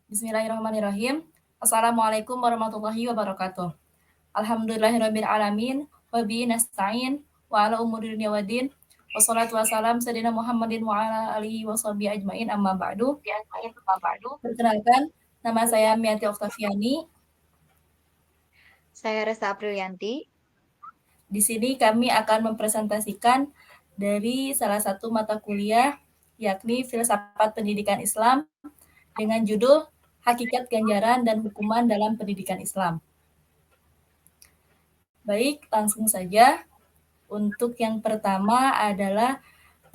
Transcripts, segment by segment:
Bismillahirrahmanirrahim. Assalamualaikum warahmatullahi wabarakatuh. Alhamdulillahirabbil alamin wa bihi nasta'in wa ala umuri dunya waddin. Wassalatu wassalam sayyidina Muhammadin wa ala alihi washabihi ajmain amma ba'du. Perkenalkan, nama saya Miati Oktaviani. Saya Resa Aprilianti. Di sini kami akan mempresentasikan dari salah satu mata kuliah yakni Filsafat Pendidikan Islam dengan judul Hakikat Ganjaran dan Hukuman dalam Pendidikan Islam. Baik, langsung saja. Untuk yang pertama adalah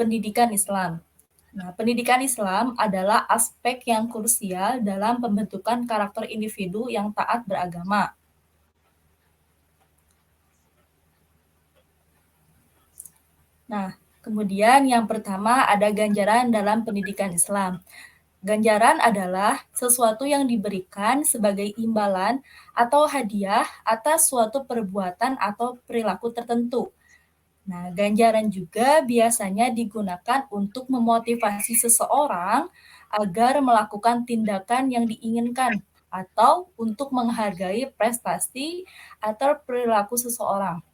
pendidikan Islam. Nah, pendidikan Islam adalah aspek yang krusial dalam pembentukan karakter individu yang taat beragama. Nah, kemudian yang pertama ada ganjaran dalam pendidikan Islam. Ganjaran adalah sesuatu yang diberikan sebagai imbalan atau hadiah atas suatu perbuatan atau perilaku tertentu. Nah, ganjaran juga biasanya digunakan untuk memotivasi seseorang agar melakukan tindakan yang diinginkan atau untuk menghargai prestasi atau perilaku seseorang.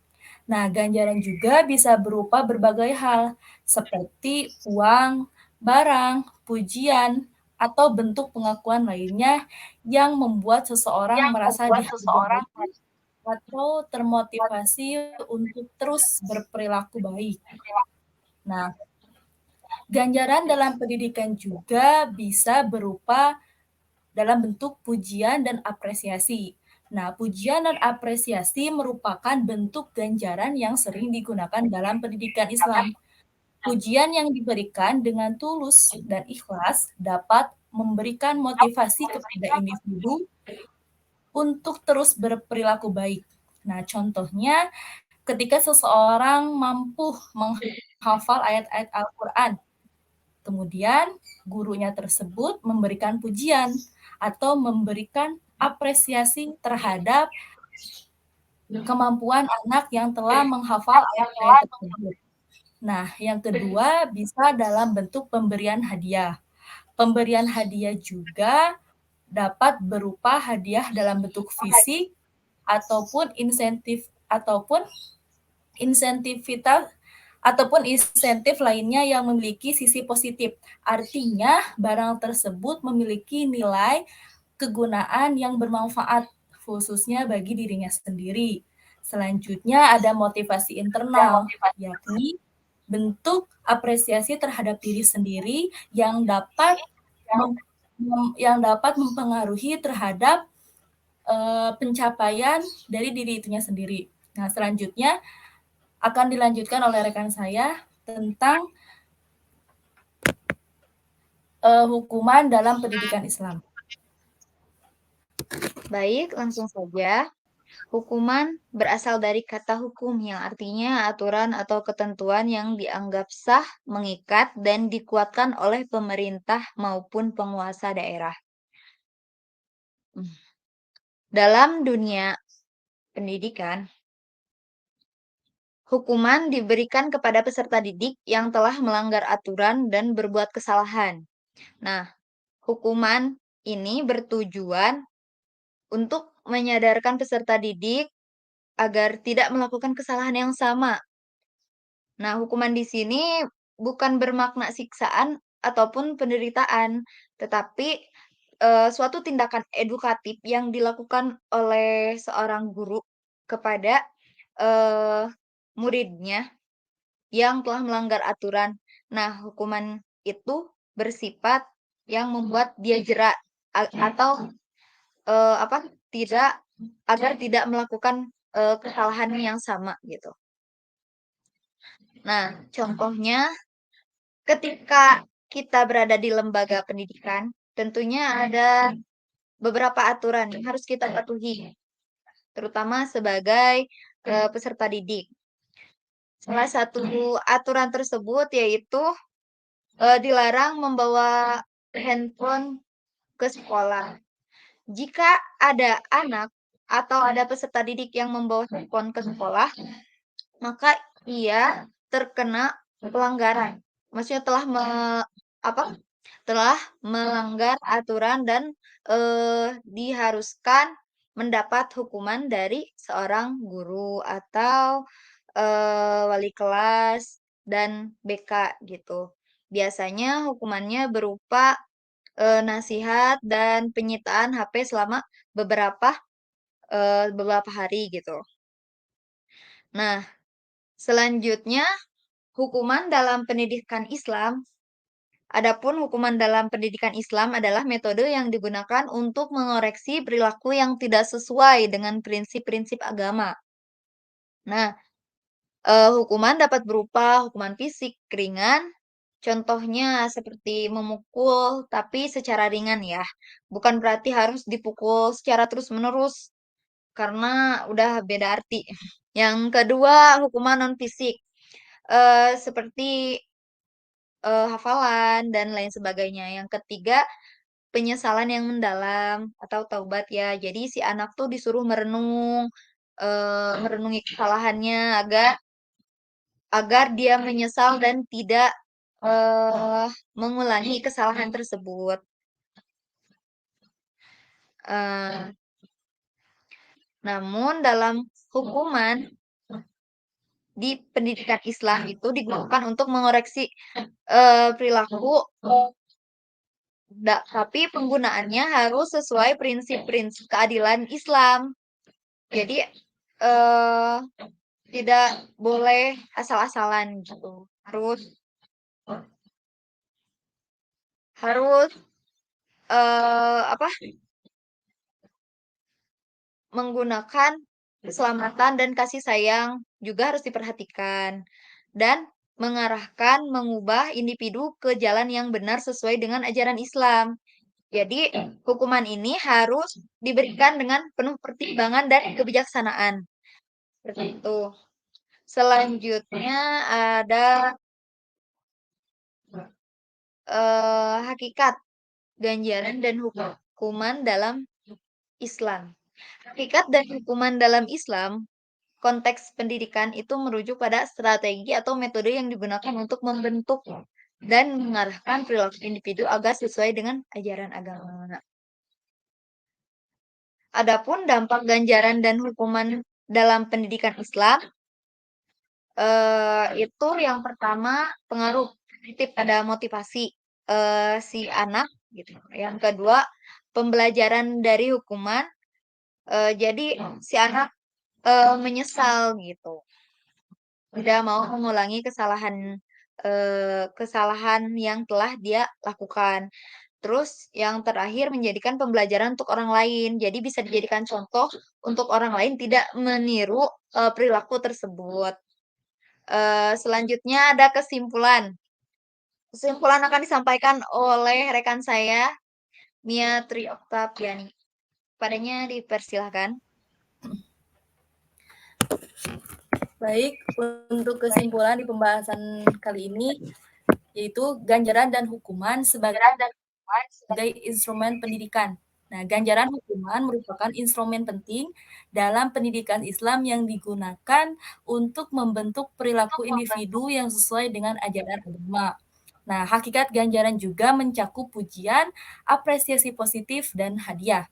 Nah, ganjaran juga bisa berupa berbagai hal, seperti uang, barang, pujian, atau bentuk pengakuan lainnya yang membuat seseorang merasa dihargai atau termotivasi untuk terus berperilaku baik. Nah, ganjaran dalam pendidikan juga bisa berupa dalam bentuk pujian dan apresiasi. Nah, pujian dan apresiasi merupakan bentuk ganjaran yang sering digunakan dalam pendidikan Islam. Pujian yang diberikan dengan tulus dan ikhlas dapat memberikan motivasi kepada individu untuk terus berperilaku baik. Nah, contohnya ketika seseorang mampu menghafal ayat-ayat Al-Quran, kemudian gurunya tersebut memberikan pujian atau memberikan apresiasi terhadap kemampuan anak yang telah menghafal ayat-ayat tersebut. Nah, yang kedua bisa dalam bentuk pemberian hadiah. Pemberian hadiah juga dapat berupa hadiah dalam bentuk fisik ataupun insentivitas ataupun insentif lainnya yang memiliki sisi positif. Artinya, barang tersebut memiliki nilai kegunaan yang bermanfaat khususnya bagi dirinya sendiri. Selanjutnya ada motivasi internal, yakni bentuk apresiasi terhadap diri sendiri yang dapat mempengaruhi terhadap pencapaian dari diri itunya sendiri. Nah, selanjutnya akan dilanjutkan oleh rekan saya tentang hukuman dalam pendidikan Islam. Baik, langsung saja. Hukuman berasal dari kata hukum yang artinya aturan atau ketentuan yang dianggap sah, mengikat, dan dikuatkan oleh pemerintah maupun penguasa daerah. Dalam dunia pendidikan, hukuman diberikan kepada peserta didik yang telah melanggar aturan dan berbuat kesalahan. Nah, hukuman ini bertujuan untuk menyadarkan peserta didik agar tidak melakukan kesalahan yang sama. Nah, hukuman di sini bukan bermakna siksaan ataupun penderitaan, tetapi suatu tindakan edukatif yang dilakukan oleh seorang guru kepada eh, muridnya yang telah melanggar aturan. Nah, hukuman itu bersifat yang membuat dia jerak atau apa? Tidak agar tidak melakukan kesalahan yang sama gitu. Nah, contohnya ketika kita berada di lembaga pendidikan, tentunya ada beberapa aturan yang harus kita patuhi, terutama sebagai peserta didik. Salah satu aturan tersebut yaitu dilarang membawa handphone ke sekolah. Jika ada anak atau ada peserta didik yang membawa handphone ke sekolah, maka ia terkena pelanggaran. Maksudnya telah telah melanggar aturan dan diharuskan mendapat hukuman dari seorang guru atau wali kelas dan BK gitu. Biasanya hukumannya berupa nasihat dan penyitaan HP selama beberapa hari gitu. Nah, selanjutnya hukuman dalam pendidikan Islam. Adapun hukuman dalam pendidikan Islam adalah metode yang digunakan untuk mengoreksi perilaku yang tidak sesuai dengan prinsip-prinsip agama. Nah, hukuman dapat berupa hukuman fisik ringan, contohnya seperti memukul, tapi secara ringan ya. Bukan berarti harus dipukul secara terus-menerus, karena udah beda arti. Yang kedua, hukuman non-fisik, seperti hafalan dan lain sebagainya. Yang ketiga, penyesalan yang mendalam atau taubat ya. Jadi si anak tuh disuruh merenungi kesalahannya agar agar dia menyesal dan tidak eh, mengulangi kesalahan tersebut. Eh, Namun dalam hukuman di pendidikan Islam itu digunakan untuk mengoreksi perilaku, tapi penggunaannya harus sesuai prinsip-prinsip keadilan Islam. Jadi eh, tidak boleh asal-asalan gitu. Harus harus apa? Menggunakan keselamatan dan kasih sayang juga harus diperhatikan dan mengarahkan mengubah individu ke jalan yang benar sesuai dengan ajaran Islam. Jadi, hukuman ini harus diberikan dengan penuh pertimbangan dan kebijaksanaan. Seperti itu. Selanjutnya ada hakikat, ganjaran, dan hukuman dalam Islam. Hakikat dan hukuman dalam Islam, konteks pendidikan itu merujuk pada strategi atau metode yang digunakan untuk membentuk dan mengarahkan perilaku individu agar sesuai dengan ajaran agama. Adapun dampak ganjaran dan hukuman dalam pendidikan Islam, itu yang pertama pengaruh positif pada motivasi si anak gitu. Yang kedua, pembelajaran dari hukuman, jadi si anak menyesal gitu, tidak mau mengulangi kesalahan yang telah dia lakukan. Terus yang terakhir menjadikan pembelajaran untuk orang lain. Jadi bisa dijadikan contoh untuk orang lain tidak meniru perilaku tersebut. Selanjutnya ada kesimpulan. Kesimpulan akan disampaikan oleh rekan saya, Mia Tri Oktaviani. Padanya dipersilahkan. Baik, untuk kesimpulan di pembahasan kali ini, yaitu ganjaran dan hukuman sebagai instrumen pendidikan. Nah, ganjaran hukuman merupakan instrumen penting dalam pendidikan Islam yang digunakan untuk membentuk perilaku individu yang sesuai dengan ajaran agama. Nah, hakikat ganjaran juga mencakup pujian, apresiasi positif, dan hadiah.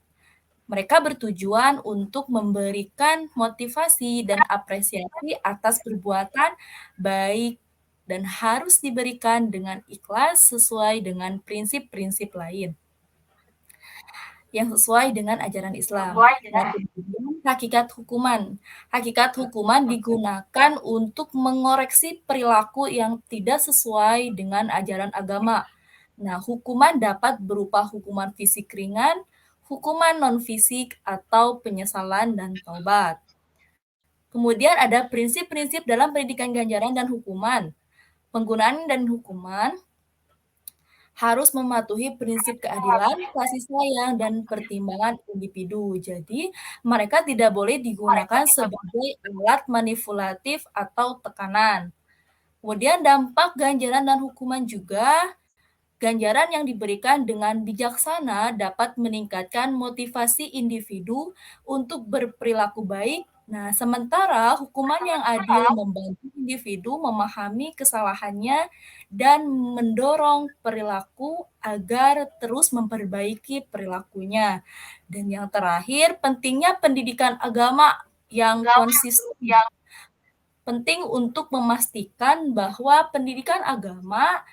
Mereka bertujuan untuk memberikan motivasi dan apresiasi atas perbuatan baik dan harus diberikan dengan ikhlas sesuai dengan prinsip-prinsip lain yang sesuai dengan ajaran Islam. Dan kemudian hakikat hukuman. Hakikat hukuman digunakan untuk mengoreksi perilaku yang tidak sesuai dengan ajaran agama. Nah, hukuman dapat berupa hukuman fisik ringan, hukuman non-fisik, atau penyesalan dan taubat. Kemudian ada prinsip-prinsip dalam pendidikan ganjaran dan hukuman. Penggunaan dan hukuman harus mematuhi prinsip keadilan, kasih sayang, dan pertimbangan individu. Jadi, mereka tidak boleh digunakan sebagai alat manipulatif atau tekanan. Kemudian dampak ganjaran dan hukuman juga, ganjaran yang diberikan dengan bijaksana dapat meningkatkan motivasi individu untuk berperilaku baik Nah, sementara hukuman yang adil membantu individu memahami kesalahannya dan mendorong perilaku agar terus memperbaiki perilakunya. Dan yang terakhir, pentingnya pendidikan agama yang konsisten. Penting untuk memastikan bahwa pendidikan agama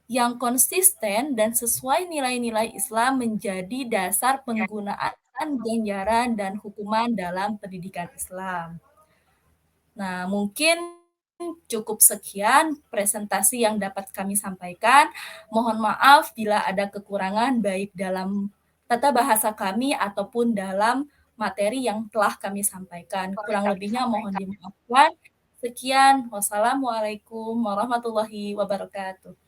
yang konsisten dan sesuai nilai-nilai Islam menjadi dasar penggunaan ganjaran dan hukuman dalam pendidikan Islam. Nah, mungkin cukup sekian presentasi yang dapat kami sampaikan. Mohon maaf bila ada kekurangan baik dalam tata bahasa kami ataupun dalam materi yang telah kami sampaikan. Kurang lebihnya mohon dimaafkan. Sekian, wassalamualaikum warahmatullahi wabarakatuh.